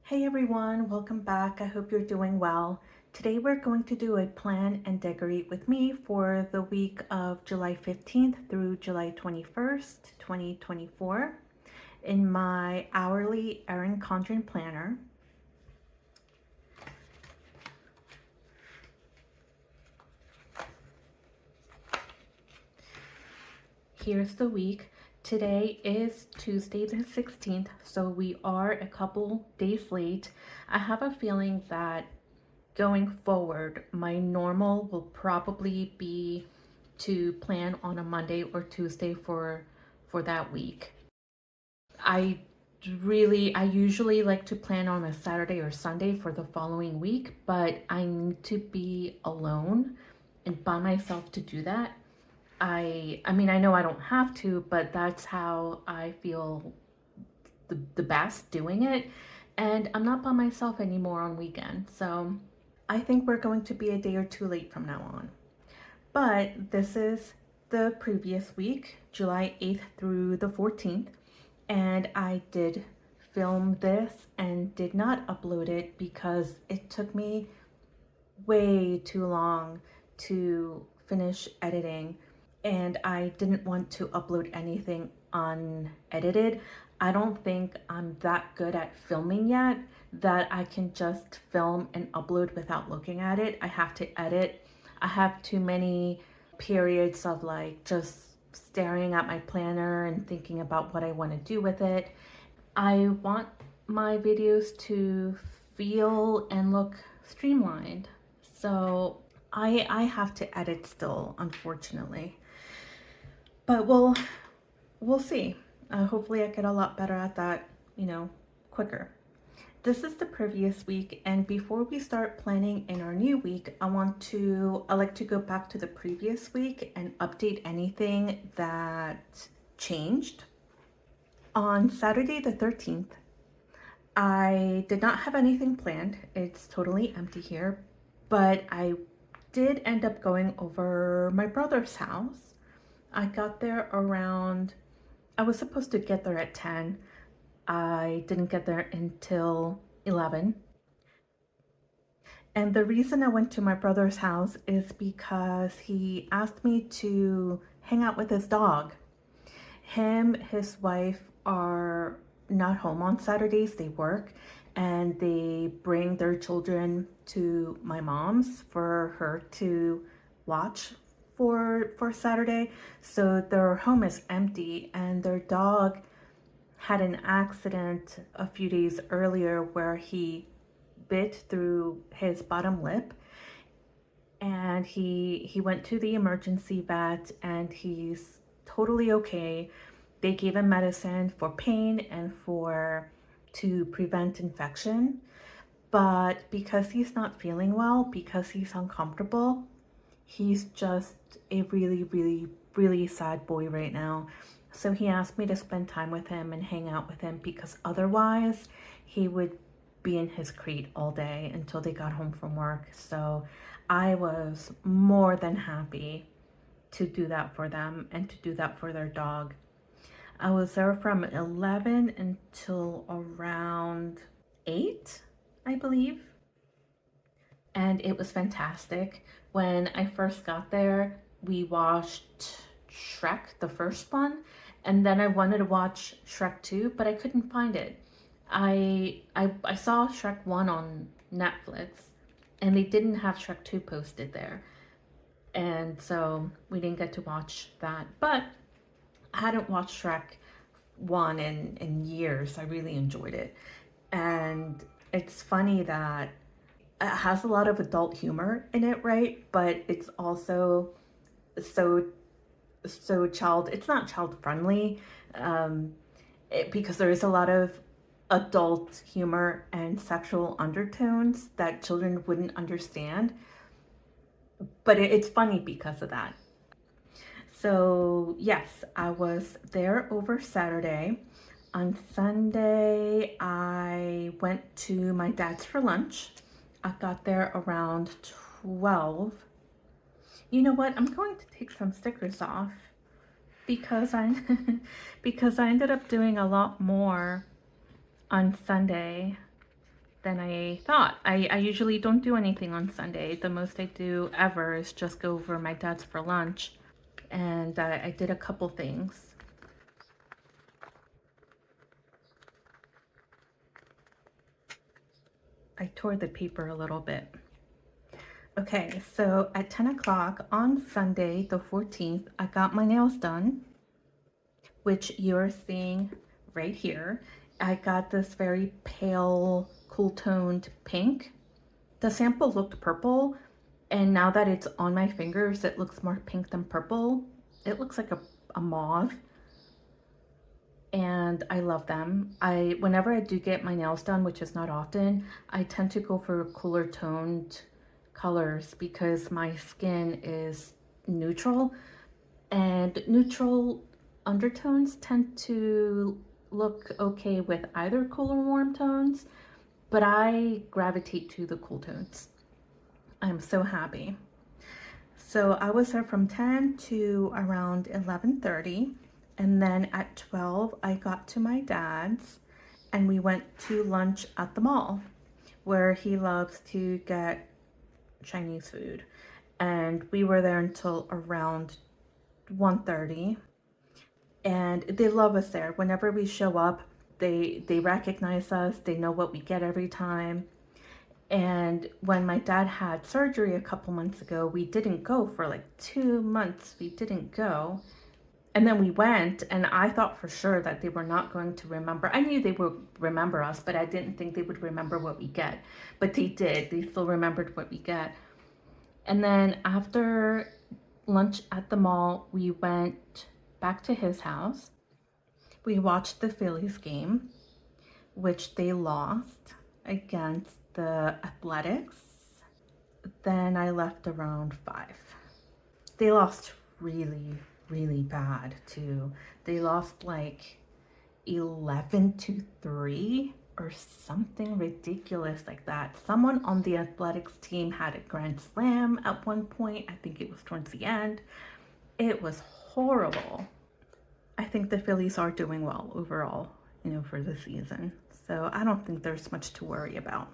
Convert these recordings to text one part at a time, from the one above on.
Hey everyone, welcome back. I hope you're doing well. Today we're going to do a plan and decorate with me for the week of July 15th through July 21st, 2024 in my hourly Erin Condren planner. Here's the week. Today is Tuesday the 16th, so we are a couple days late. I have a feeling that going forward, my normal will probably be to plan on a Monday or Tuesday for that week. I I usually like to plan on a Saturday or Sunday for the following week, but I need to be alone and by myself to do that. I mean, I know I don't have to, but that's how I feel the best doing it. And I'm not by myself anymore on weekends. So I think we're going to be a day or two late from now on. But this is the previous week, July 8th through the 14th. And I did film this and did not upload it because it took me way too long to finish editing. And I didn't want to upload anything unedited. I don't think I'm that good at filming yet that I can just film and upload without looking at it. I have to edit. I have too many periods of like just staring at my planner and thinking about what I want to do with it. I want my videos to feel and look streamlined. So I have to edit still, unfortunately. But we'll see. Hopefully I get a lot better at that, quicker. This is the previous week, and before we start planning in our new week, I like to go back to the previous week and update anything that changed. On Saturday the 13th, I did not have anything planned. It's totally empty here, but I did end up going over my brother's house. I got there I was supposed to get there at 10. I didn't get there until 11. And the reason I went to my brother's house is because he asked me to hang out with his dog. His wife are not home on Saturdays, they work, and they bring their children to my mom's for her to watch for Saturday. So their home is empty, and their dog had an accident a few days earlier where he bit through his bottom lip, and he went to the emergency vet and he's totally okay. They gave him medicine for pain and to prevent infection. But because he's not feeling well, because he's uncomfortable, he's just a really, really, really sad boy right now. So he asked me to spend time with him and hang out with him because otherwise he would be in his crate all day until they got home from work. So I was more than happy to do that for them and to do that for their dog. I was there from 11 until around 8, I believe. And it was fantastic. When I first got there, we watched Shrek, the first one, and then I wanted to watch Shrek 2, but I couldn't find it. I saw Shrek 1 on Netflix, and they didn't have Shrek 2 posted there. And so we didn't get to watch that. But I hadn't watched Shrek 1 in years. I really enjoyed it. And it's funny that it has a lot of adult humor in it, right? But it's also so it's not child friendly, because there is a lot of adult humor and sexual undertones that children wouldn't understand. But it's funny because of that. So yes, I was there over Saturday. On Sunday, I went to my dad's for lunch. I got there around 12. You know what? I'm going to take some stickers off because I because I ended up doing a lot more on Sunday. than I thought. I usually don't do anything on Sunday. The most I do ever is just go over my dad's for lunch. And I did a couple things. I tore the paper a little bit. Okay, so at 10 o'clock on Sunday, the 14th, I got my nails done, which you're seeing right here. I got this very pale, cool toned pink. The sample looked purple, and now that it's on my fingers, it looks more pink than purple. It looks like a mauve, and I love them. Whenever I do get my nails done, which is not often, I tend to go for cooler toned colors because my skin is neutral, and neutral undertones tend to look okay with either cool or warm tones, but I gravitate to the cool tones. I'm so happy. So I was there from 10 to around 11:30, and then at 12 I got to my dad's and we went to lunch at the mall where he loves to get Chinese food. And we were there until around 1:30, and they love us there. Whenever we show up, they recognize us. They know what we get every time. And when my dad had surgery a couple months ago, we didn't go for like 2 months. We didn't go. And then we went, and I thought for sure that they were not going to remember. I knew they would remember us, but I didn't think they would remember what we get. But they did. They still remembered what we get. And then after lunch at the mall, we went back to his house. We watched the Phillies game, which they lost against the Athletics. Then I left around 5. They lost really, really bad too. They lost like 11-3 or something ridiculous like that. Someone on the athletics team had a grand slam at one point. I think it was towards the end. It was horrible. I think the Phillies are doing well overall, for the season. So I don't think there's much to worry about.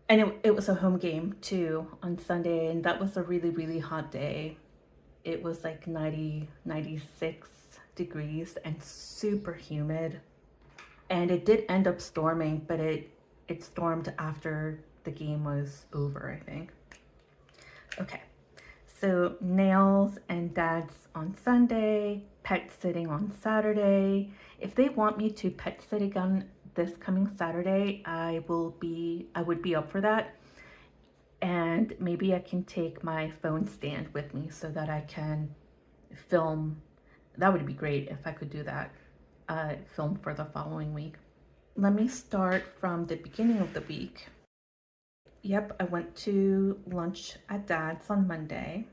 And it was a home game too on Sunday, and that was a really, really hot day. It was like 90, 96 degrees and super humid. And it did end up storming, but it stormed after the game was over, I think. Okay, so nails and dad's on Sunday, pet sitting on Saturday. If they want me to pet sit again this coming Saturday, I would be up for that. And maybe I can take my phone stand with me so that I can film. That would be great if I could do that, film for the following week. Let me start from the beginning of the week. Yep, I went to lunch at dad's on Monday.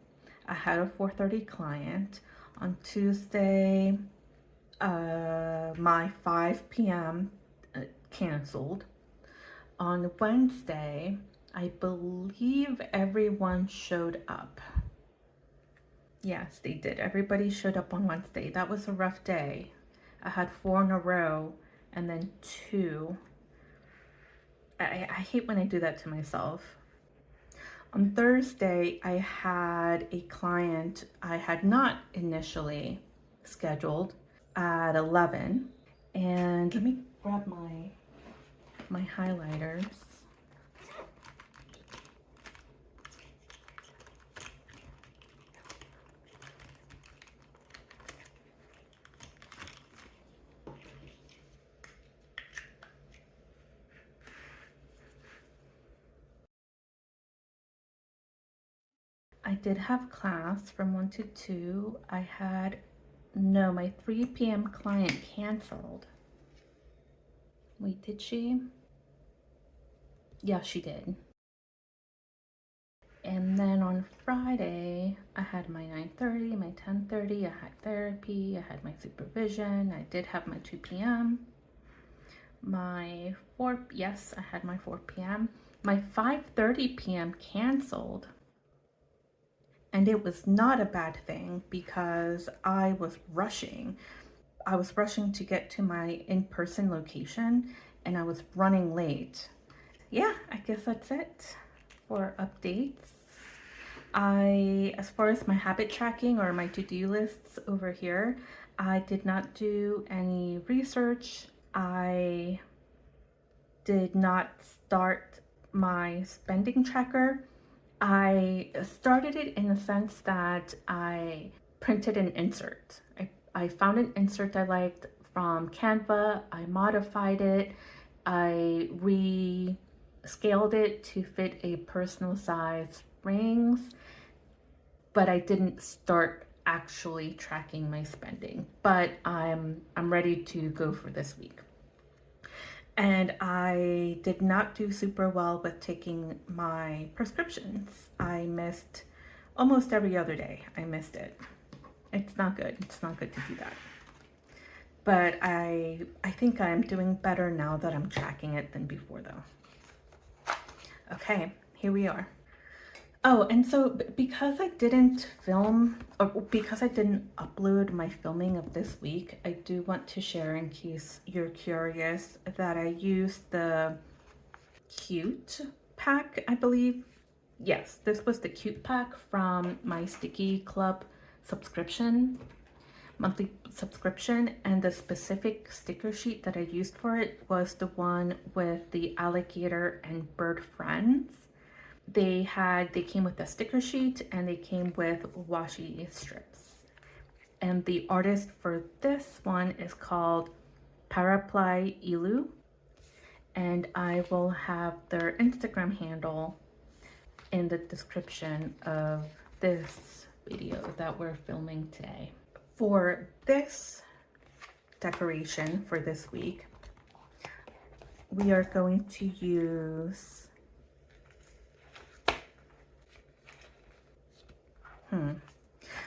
I had a 4:30 client. On Tuesday, my 5 p.m. Canceled. On Wednesday, I believe everyone showed up. Yes, they did. Everybody showed up on Wednesday. That was a rough day. I had 4 in a row and then 2. I hate when I do that to myself. On Thursday, I had a client I had not initially scheduled at 11. And let me grab my highlighters. I did have class from 1 to 2. My 3 p.m. client canceled. Wait, did she? Yeah, she did. And then on Friday, I had my 9:30, my 10:30, I had therapy, I had my supervision, I did have my 2 p.m. Yes, I had my 4 p.m. My 5:30 p.m. canceled. And it was not a bad thing because I was rushing. I was rushing to get to my in-person location and I was running late. yeah, I guess that's it for updates. As far as my habit tracking or my to-do lists over here, I did not do any research. I did not start my spending tracker. I started it in the sense that I printed an insert. I found an insert I liked from Canva. I modified it. I rescaled it to fit a personal size rings, but I didn't start actually tracking my spending. But I'm ready to go for this week. And I did not do super well with taking my prescriptions. I missed almost every other day. I missed it. It's not good. It's not good to do that. But I think I'm doing better now that I'm tracking it than before though. Okay, here we are. Oh, and so because I didn't film, or because I didn't upload my filming of this week, I do want to share, in case you're curious, that I used the Cute pack, I believe. Yes, this was the Cute pack from my Stickii Club subscription, monthly subscription, and the specific sticker sheet that I used for it was the one with the alligator and bird friends. They came with a sticker sheet and they came with washi strips. And the artist for this one is called Paraply Ilu, and I will have their Instagram handle in the description of this video that we're filming today. For this decoration for this week, we are going to use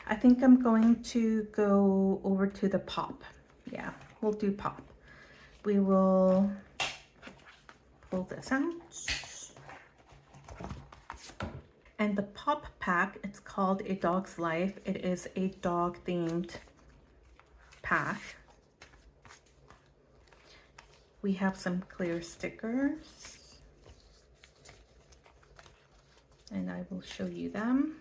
I think I'm going to go over to the pop. Yeah, we'll do pop. We will pull this out. And the pop pack, it's called A Dog's Life. It is a dog themed pack. We have some clear stickers, and I will show you them.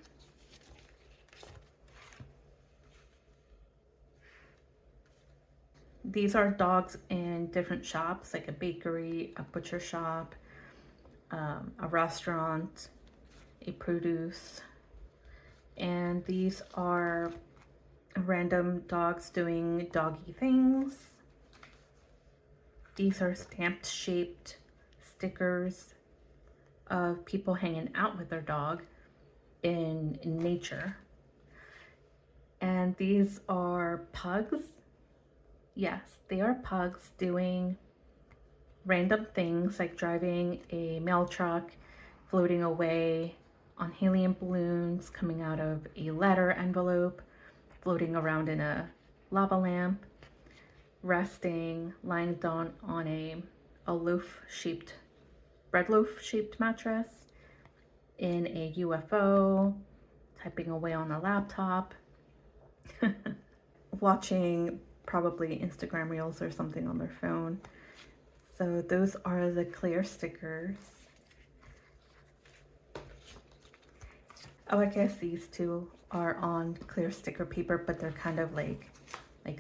These are dogs in different shops, like a bakery, a butcher shop, a restaurant, a produce. And these are random dogs doing doggy things. These are stamped shaped stickers of people hanging out with their dog in nature. And these are pugs. Yes, they are pugs doing random things like driving a mail truck, floating away on helium balloons, coming out of a letter envelope, floating around in a lava lamp, resting, lying down on a bread loaf shaped mattress, in a UFO, typing away on a laptop, watching probably Instagram reels or something on their phone. So those are the clear stickers. Oh, I guess these two are on clear sticker paper, but they're kind of like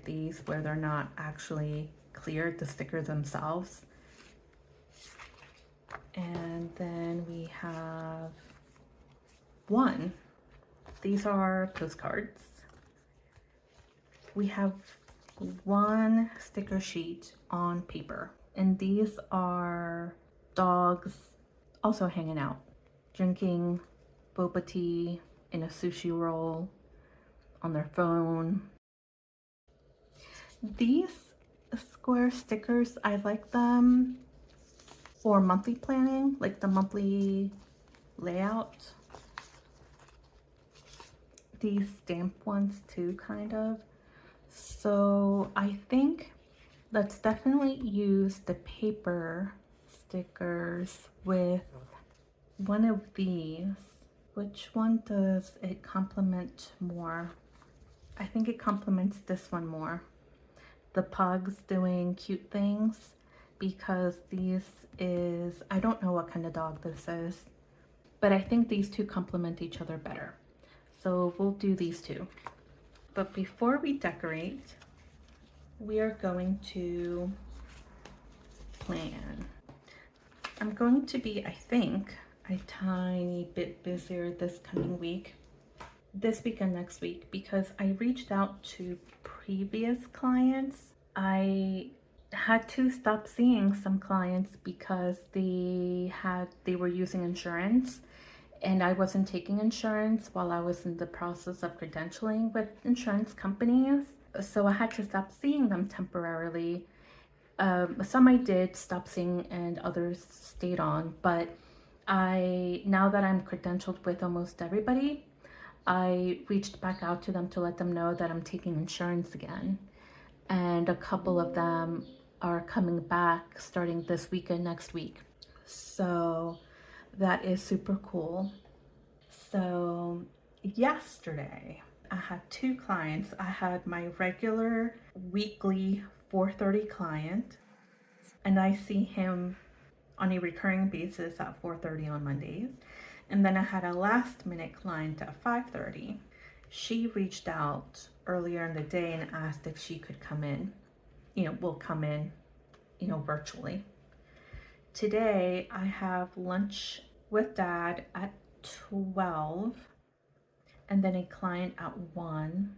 these, where they're not actually clear, the stickers themselves. And then we have one. These are postcards. We have one sticker sheet on paper, and these are dogs also hanging out, drinking boba tea in a sushi roll, on their phone. These square stickers, I like them for monthly planning, like the monthly layout. These stamp ones too, kind of. So I think let's definitely use the paper stickers with one of these. Which one does it complement more? I think it complements this one more. The pugs doing cute things, because I don't know what kind of dog this is, but I think these two complement each other better. So we'll do these two. But before we decorate, we are going to plan. I'm going to be, I think, a tiny bit busier this coming week, this week and next week, because I reached out to previous clients. I had to stop seeing some clients because they were using insurance and I wasn't taking insurance while I was in the process of credentialing with insurance companies. So I had to stop seeing them temporarily. Some I did stop seeing and others stayed on, but now that I'm credentialed with almost everybody, I reached back out to them to let them know that I'm taking insurance again. And a couple of them are coming back starting this week and next week. So that is super cool. So yesterday I had two clients. I had my regular weekly 4:30 client, and I see him on a recurring basis at 4:30 on Mondays. And then I had a last minute client at 5:30. She reached out earlier in the day and asked if she could come in. We'll come in, virtually. Today I have lunch with Dad at 12 and then a client at 1.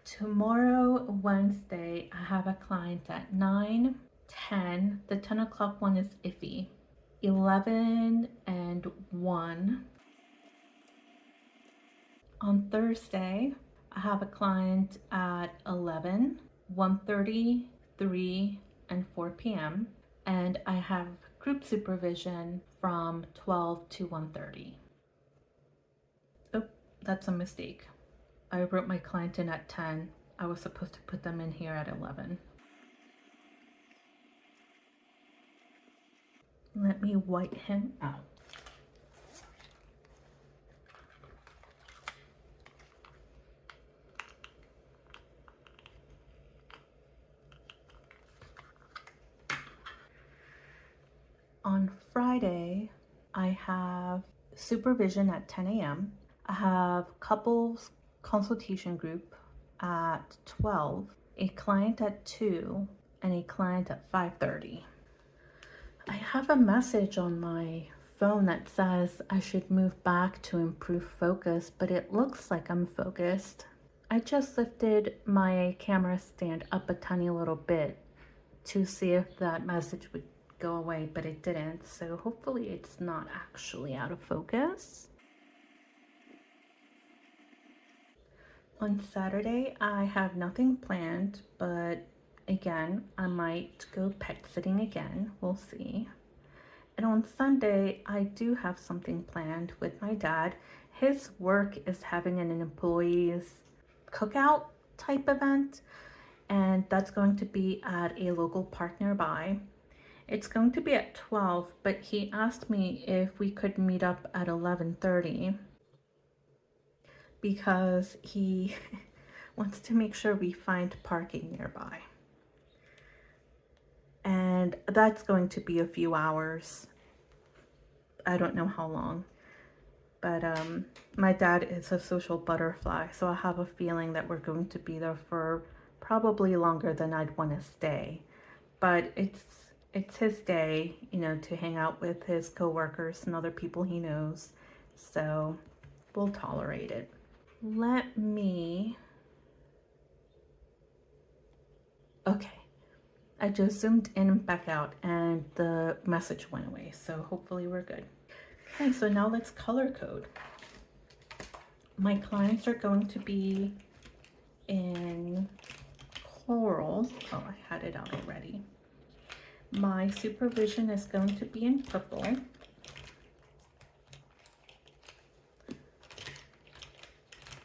Tomorrow, Wednesday, I have a client at 9, 10. The 10 o'clock one is iffy. 11 and 1. On Thursday, I have a client at 11, 1:30, 3, and 4 p.m. And I have group supervision from 12 to 1:30. Oh, that's a mistake. I wrote my client in at 10. I was supposed to put them in here at 11. Let me white him out. On Friday, I have supervision at 10 a.m. I have couples consultation group at 12, a client at 2, and a client at 5:30. I have a message on my phone that says I should move back to improve focus, but it looks like I'm focused. I just lifted my camera stand up a tiny little bit to see if that message would go away, but it didn't. So hopefully it's not actually out of focus. On Saturday, I have nothing planned, but again, I might go pet sitting again. We'll see. And on Sunday, I do have something planned with my dad. His work is having an employees cookout type event, and that's going to be at a local park nearby. It's going to be at 12, but he asked me if we could meet up at 11:30 because he wants to make sure we find parking nearby. And that's going to be a few hours. I don't know how long. But my dad is a social butterfly, so I have a feeling that we're going to be there for probably longer than I'd want to stay. But it's his day, to hang out with his coworkers and other people he knows. So we'll tolerate it. Okay. I just zoomed in and back out and the message went away. So hopefully we're good. Okay, so now let's color code. My clients are going to be in coral. Oh, I had it out already. My supervision is going to be in purple.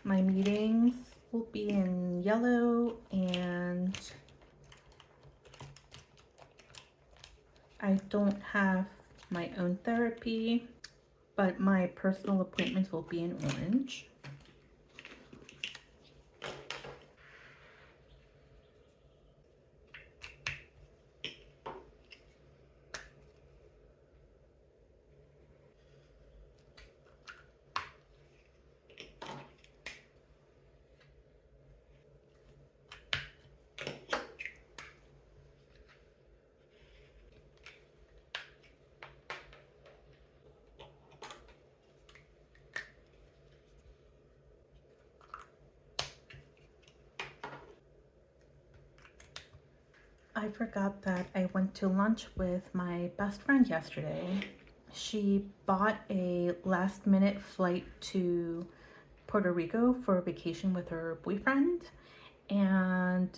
My meetings will be in yellow, and I don't have my own therapy, but my personal appointments will be in orange. I forgot that I went to lunch with my best friend yesterday. She bought a last minute flight to Puerto Rico for a vacation with her boyfriend, and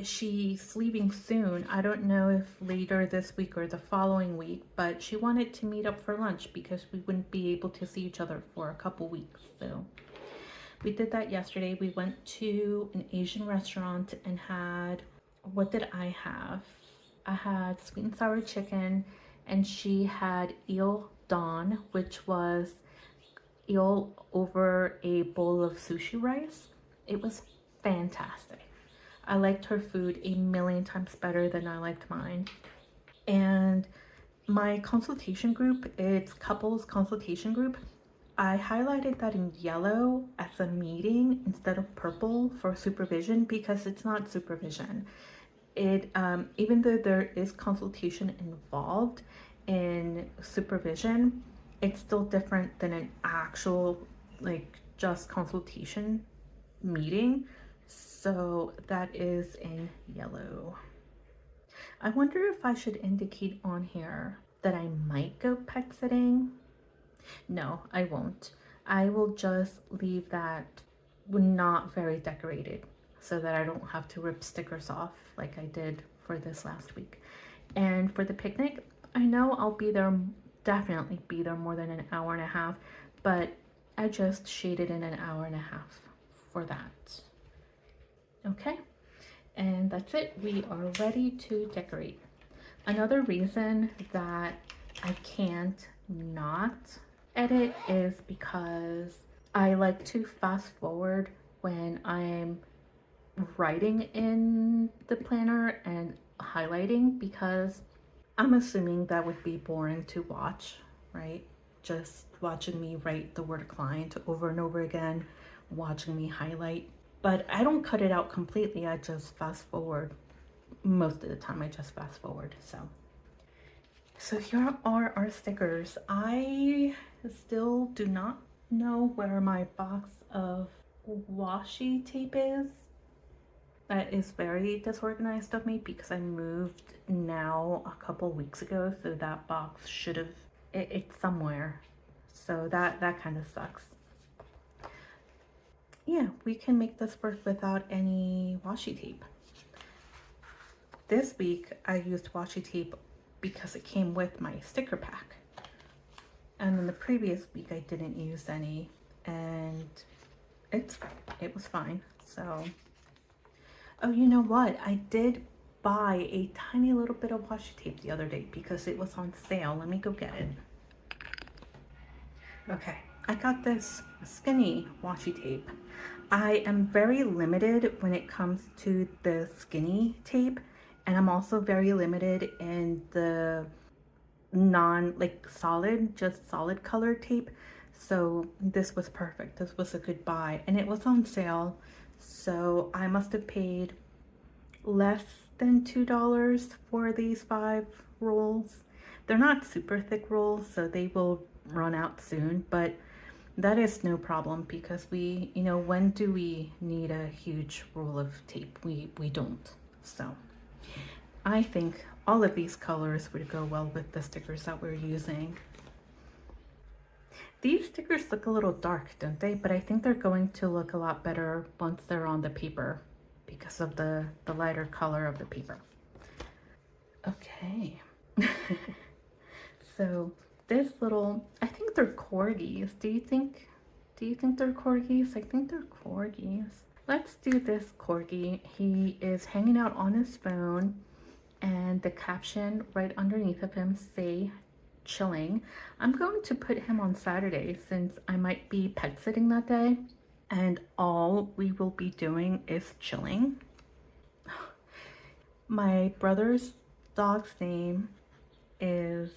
she's leaving soon. I don't know if later this week or the following week, but she wanted to meet up for lunch because we wouldn't be able to see each other for a couple weeks. So we did that yesterday. We went to an Asian restaurant and had, what did I have? I had sweet and sour chicken, and she had eel don, which was eel over a bowl of sushi rice. It was fantastic. I liked her food a million times better than I liked mine. And my consultation group, it's couples consultation group. I highlighted that in yellow as a meeting instead of purple for supervision because it's not supervision. It even though there is consultation involved in supervision, it's still different than an actual like just consultation meeting. So that is in yellow. I wonder if I should indicate on here that I might go pet sitting. No, I won't. I will just leave that not very decorated so that I don't have to rip stickers off like I did for this last week. And for the picnic, I know I'll be there, definitely be there more than an hour and a half, but I just shaded in an hour and a half for that. Okay, and that's it. We are ready to decorate. Another reason that I can't not edit is because I like to fast forward when I'm writing in the planner and highlighting, because I'm assuming that would be boring to watch, right? Just watching me write the word client over and over again, watching me highlight. But I don't cut it out completely, I just fast forward. Most of the time I just fast forward. So here are our stickers. I still do not know where my box of washi tape is. That is very disorganized of me because I moved now a couple weeks ago, so that box should have, it's somewhere. So that kind of sucks. Yeah, we can make this work without any washi tape. This week I used washi tape because it came with my sticker pack. And then the previous week I didn't use any, and it was fine. So, oh, you know what? I did buy a tiny little bit of washi tape the other day because it was on sale. Let me go get it. Okay, I got this skinny washi tape. I am very limited when it comes to the skinny tape, and I'm also very limited in the solid, just solid color tape. So this was perfect. This was a good buy, and it was on sale. So I must have paid less than $2 for these 5 rolls. They're not super thick rolls, so they will run out soon, but that is no problem because we, when do we need a huge roll of tape? We don't. So I think all of these colors would go well with the stickers that we're using. These stickers look a little dark, don't they? But I think they're going to look a lot better once they're on the paper because of the lighter color of the paper. Okay. So this little, I think they're corgis. Do you think they're corgis? I think they're corgis. Let's do this corgi. He is hanging out on his phone, and the caption right underneath of him say chilling. I'm going to put him on Saturday since I might be pet sitting that day, and all we will be doing is chilling. My brother's dog's name is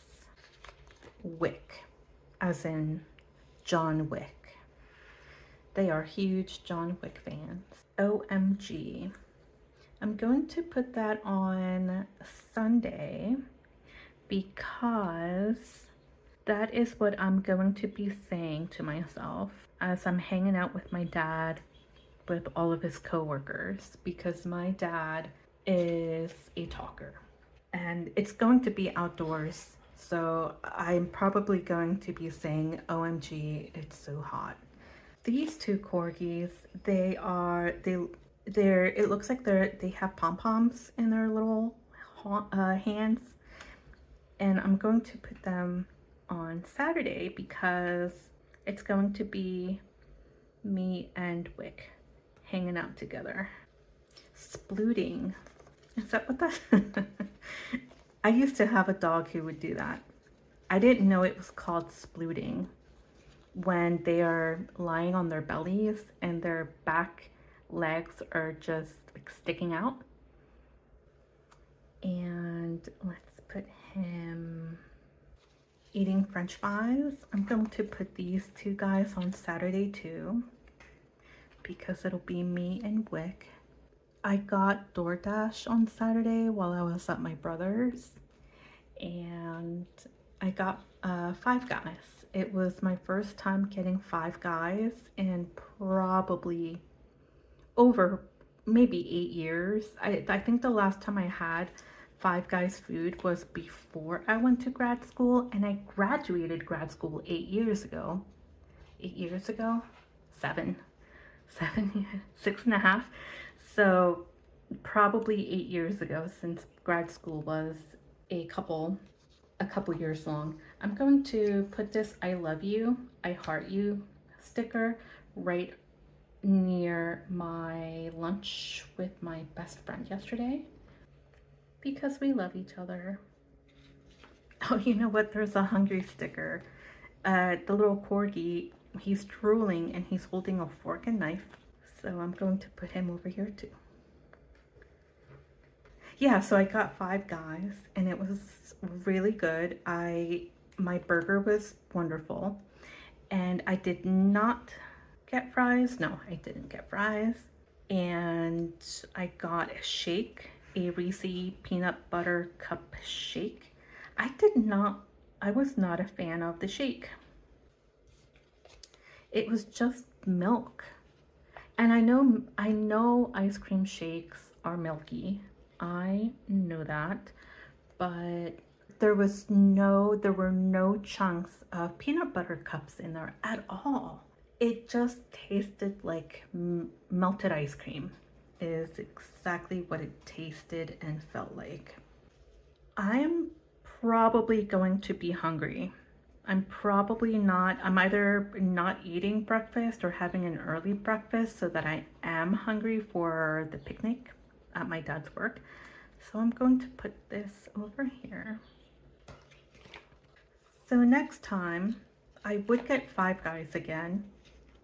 Wick, as in John Wick. They are huge John Wick fans. OMG. I'm going to put that on Sunday because that is what I'm going to be saying to myself as I'm hanging out with my dad with all of his coworkers, because my dad is a talker, and it's going to be outdoors. So I'm probably going to be saying, OMG, it's so hot. These two corgis, it looks like they have pom-poms in their little hands, and I'm going to put them on Saturday because it's going to be me and Wick hanging out together. Splooting. Is that what that? I used to have a dog who would do that. I didn't know it was called splooting when they are lying on their bellies and their back legs are just like sticking out. And let's put him eating French fries. I'm going to put these two guys on Saturday too, because it'll be me and Wick. I got DoorDash on Saturday while I was at my brother's, and I got Five Guys. It was my first time getting Five Guys in probably over maybe 8 years. I think the last time I had Five Guys food was before I went to grad school, and I graduated grad school 8 years ago. 8 years ago? 7, 6.5. So probably 8 years ago, since grad school was a couple years long. I'm going to put this I love you, I heart you sticker right near my lunch with my best friend yesterday, because we love each other. Oh, you know what? There's a hungry sticker. The little corgi, he's drooling and he's holding a fork and knife. So I'm going to put him over here too. Yeah, so I got Five Guys and it was really good. My burger was wonderful, and I did not get fries. No, I didn't get fries. And I got a shake, a Reese peanut butter cup shake. I was not a fan of the shake. It was just milk. And I know ice cream shakes are milky. I know that, but there were no chunks of peanut butter cups in there at all. It just tasted like melted ice cream, is exactly what it tasted and felt like. I'm probably going to be hungry. I'm either not eating breakfast or having an early breakfast so that I am hungry for the picnic at my dad's work. So I'm going to put this over here. So next time I would get Five Guys again,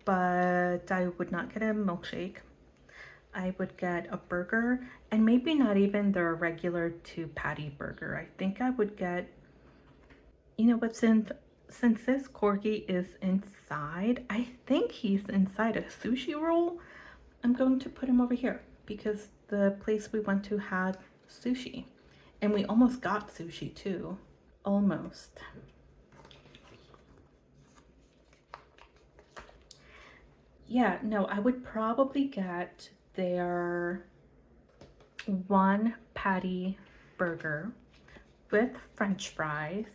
but I would not get a milkshake. I would get a burger, and maybe not even their regular 2-patty burger. I think I would get, you know what, since this corgi is inside, I think he's inside a sushi roll. I'm going to put him over here because the place we went to had sushi, and we almost got sushi too. Almost. Yeah, no, I would probably get their 1-patty burger with French fries.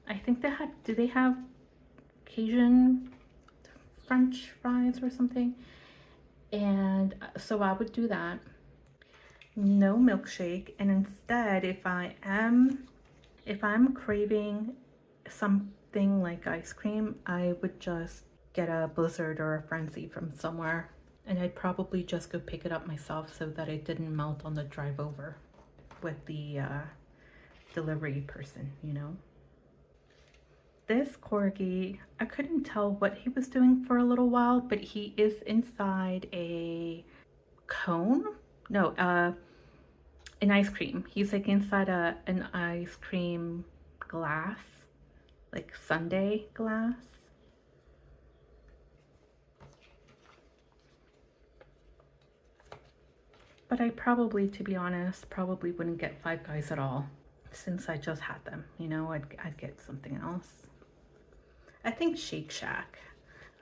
I think do they have Cajun French fries or something? And so I would do that. No milkshake, and instead, if I'm craving something like ice cream, I would just get a Blizzard or a Frenzy from somewhere, and I'd probably just go pick it up myself so that it didn't melt on the drive over with the delivery person, you know. This corgi, I couldn't tell what he was doing for a little while, but he is inside a cone? No, an ice cream. He's like inside an ice cream glass, like sundae glass. But I probably, to be honest, probably wouldn't get Five Guys at all, since I just had them, you know. I'd get something else. I think Shake Shack.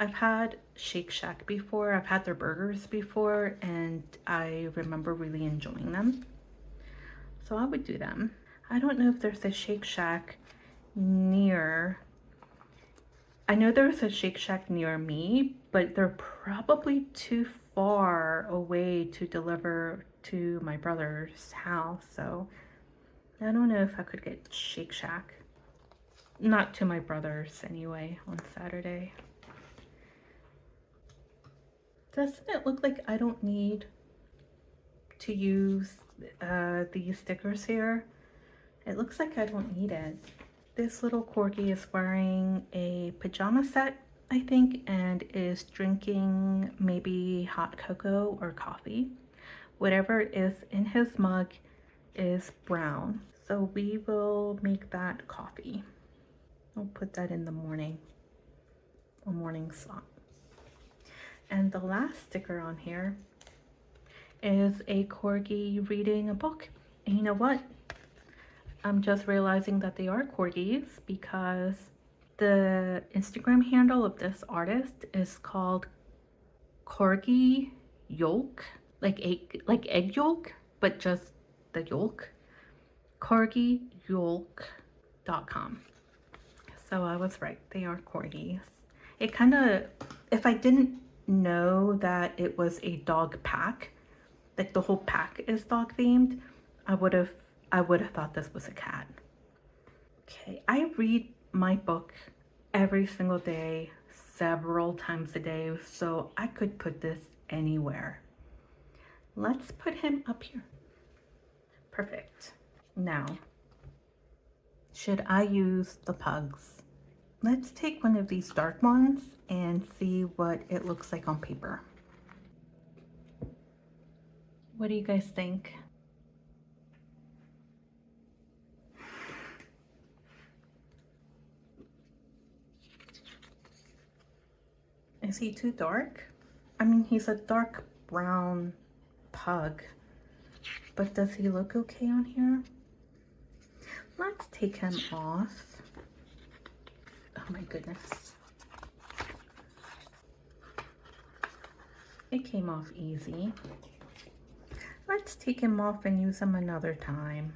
I've had Shake Shack before. I've had their burgers before, and I remember really enjoying them. So I would do them. I don't know if there's a Shake Shack near. I know there's a Shake Shack near me, but they're probably too far away to deliver to my brother's house. So I don't know if I could get Shake Shack. Not to my brother's anyway on Saturday. Doesn't it look like I don't need to use these stickers here? It looks like I don't need it. This little corgi is wearing a pajama set, I think, and is drinking maybe hot cocoa or coffee. Whatever is in his mug is brown. So we will make that coffee. I'll put that in the morning, a morning slot. And the last sticker on here is a corgi reading a book. And you know what? I'm just realizing that they are corgis because the Instagram handle of this artist is called Corgi Yolk, like egg yolk, but just the yolk. CorgiYolk.com. So I was right, they are corgis. It kind of, if I didn't know that it was a dog pack, like the whole pack is dog themed, I would have thought this was a cat. Okay, I read my book every single day, several times a day, so I could put this anywhere. Let's put him up here. Perfect. Now, should I use the pugs? Let's take one of these dark ones and see what it looks like on paper. What do you guys think? Is he too dark? I mean, he's a dark brown pug, but does he look okay on here? Let's take him off. Oh my goodness. It came off easy. Let's take him off and use him another time.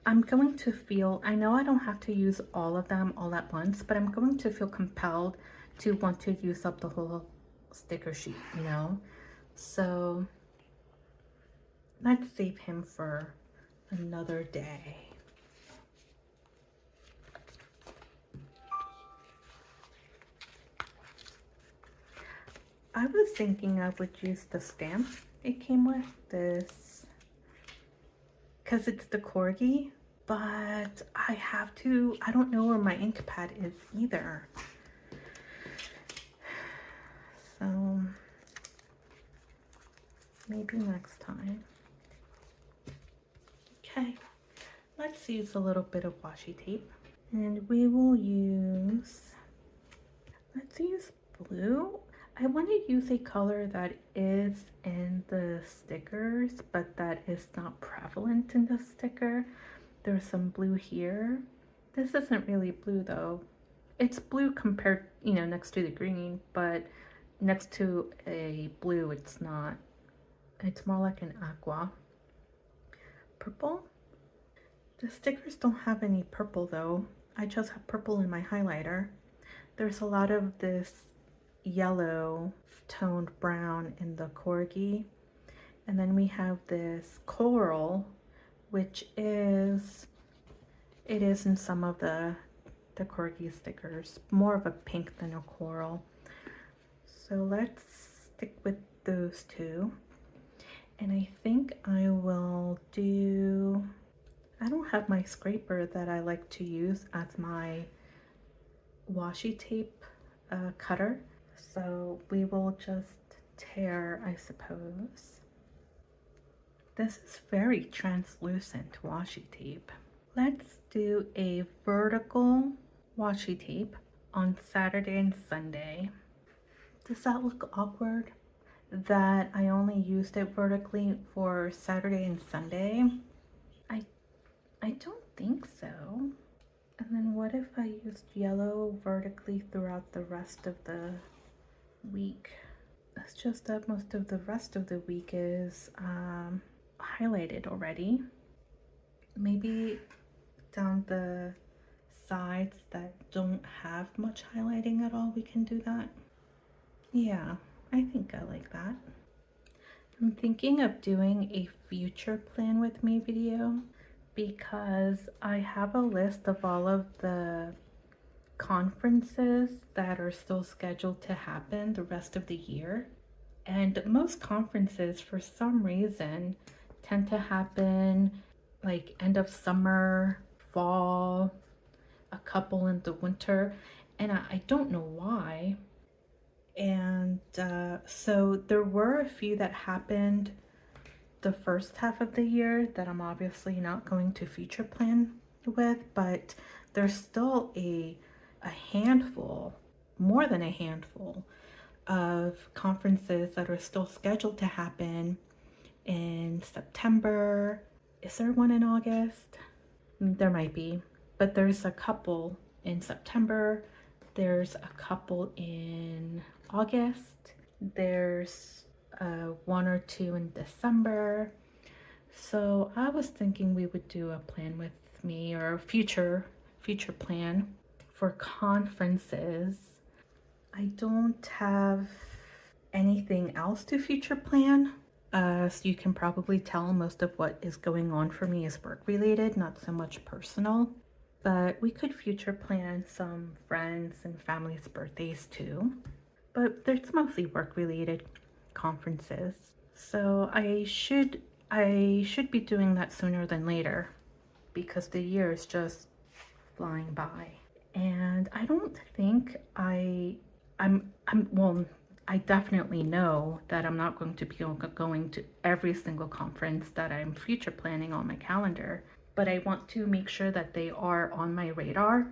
I'm going to feel, I know I don't have to use all of them all at once, but I'm going to feel compelled to want to use up the whole sticker sheet, you know? So let's save him for another day. I was thinking I would use the stamp it came with, this, because it's the corgi, but I don't know where my ink pad is either. So maybe next time. Okay, let's use a little bit of washi tape, and we will let's use blue. I want to use a color that is in the stickers, but that is not prevalent in the sticker. There's some blue here. This isn't really blue though. It's blue compared, next to the green, but next to a blue, it's not. It's more like an aqua. Purple? The stickers don't have any purple though. I just have purple in my highlighter. There's a lot of this yellow toned brown in the corgi, and then we have this coral, which is in some of the corgi stickers, more of a pink than a coral. So let's stick with those two, and I think I will do, I don't have my scraper that I like to use as my washi tape cutter. So we will just tear, I suppose. This is very translucent washi tape. Let's do a vertical washi tape on Saturday and Sunday. Does that look awkward that I only used it vertically for Saturday and Sunday? I don't think so. And then what if I used yellow vertically throughout the rest of the week? It's just that most of the rest of the week is highlighted already. maybe down the sides that don't have much highlighting at all, we can do that. Yeah, I think I like that. I'm thinking of doing a future plan with me video because I have a list of all of the conferences that are still scheduled to happen the rest of the year. And most conferences, for some reason, tend to happen like end of summer, fall, a couple in the winter, and I don't know why. And so there were a few that happened the first half of the year that I'm obviously not going to future plan with, but there's still a handful, more than a handful, of conferences that are still scheduled to happen in September. Is there one in August? There might be, but there's a couple in September. There's a couple in August. There's one or two in December. So I was thinking we would do a plan with me, or a future plan for conferences. I don't have anything else to future plan. So you can probably tell most of what is going on for me is work related, not so much personal. But we could future plan some friends and family's birthdays too. But it's mostly work related conferences. So I should be doing that sooner than later because the year is just flying by. And I don't think well, I definitely know that I'm not going to be going to every single conference that I'm future planning on my calendar, but I want to make sure that they are on my radar.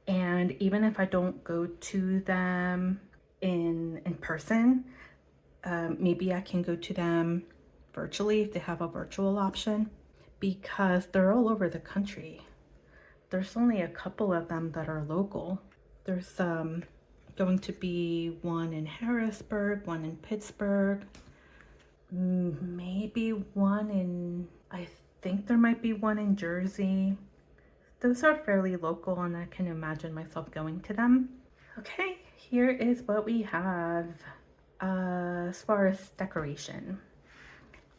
And even if I don't go to them in person, maybe I can go to them virtually if they have a virtual option, because they're all over the country. There's only a couple of them that are local. There's going to be one in Harrisburg, one in Pittsburgh, maybe one in, I think there might be one in Jersey. Those are fairly local and I can imagine myself going to them. Okay, here is what we have as far as decoration.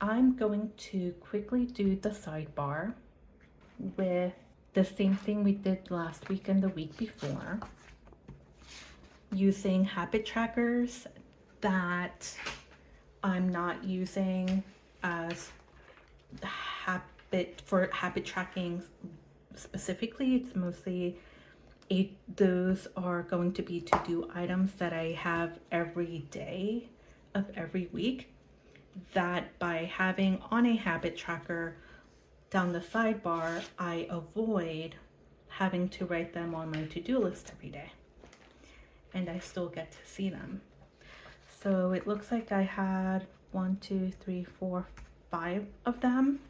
I'm going to quickly do the sidebar with the same thing we did last week and the week before, using habit trackers that I'm not using as habit tracking specifically. It's mostly those are going to be to-do items that I have every day of every week, that by having on a habit tracker down the sidebar, I avoid having to write them on my to-do list every day, and I still get to see them. So it looks like I had 1, 2, 3, 4, 5 of them,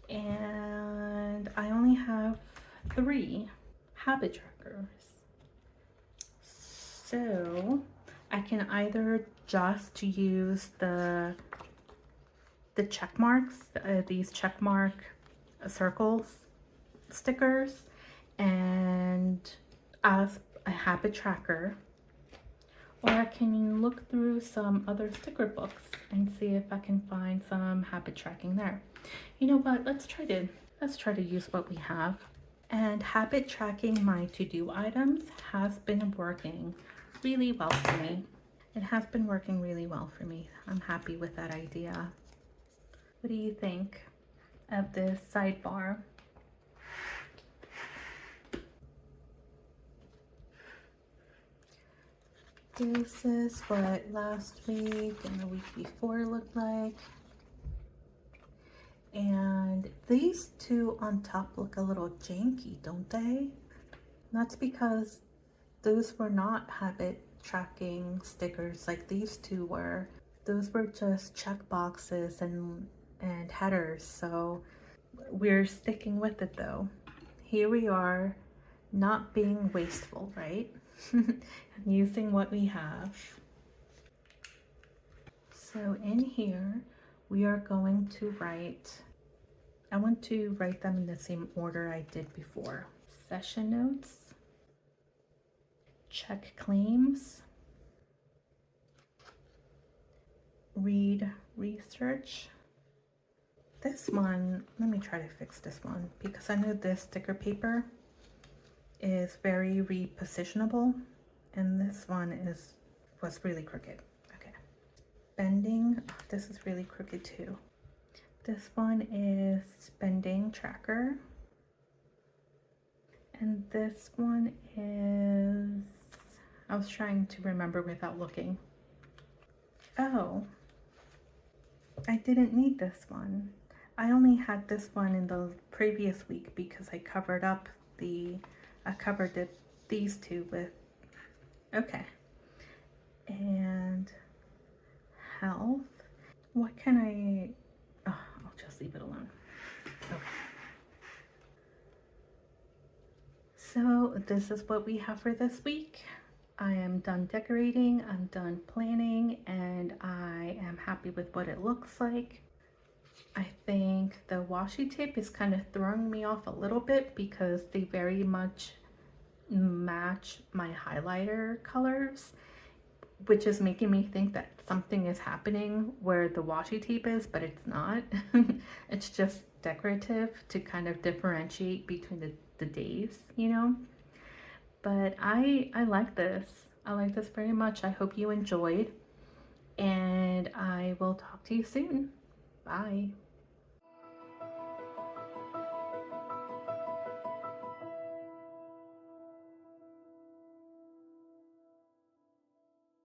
and I only have 3 habit trackers. So I can either just use the check marks, these check mark circles stickers, and as a habit tracker, or I can look through some other sticker books and see if I can find some habit tracking there. You know what, let's try to use what we have. And habit tracking my to-do items has been working really well for me. It has been working really well for me. I'm happy with that idea. What do you think of this sidebar? This is what last week and the week before looked like. And these two on top look a little janky, don't they? That's because those were not habit tracking stickers like these two were. Those were just check boxes and headers. So we're sticking with it though. Here we are, not being wasteful, right? Using what we have. So in here, we are going to write I want to write them in the same order I did before. Session notes, check claims, read research. This one, let me try to fix this one because I know this sticker paper is very repositionable and this one was really crooked. Okay. Spending, oh, this is really crooked too. This one is spending tracker. And this one is, I was trying to remember without looking. Oh, I didn't need this one. I only had this one in the previous week because I covered up these two with, okay. And health, what can oh, I'll just leave it alone. Okay. So this is what we have for this week. I am done decorating, I'm done planning, and I am happy with what it looks like. I think the washi tape is kind of throwing me off a little bit because they very much match my highlighter colors, which is making me think that something is happening where the washi tape is, but it's not. It's just decorative to kind of differentiate between the days, you know? But I like this. I like this very much. I hope you enjoyed, and I will talk to you soon. Bye.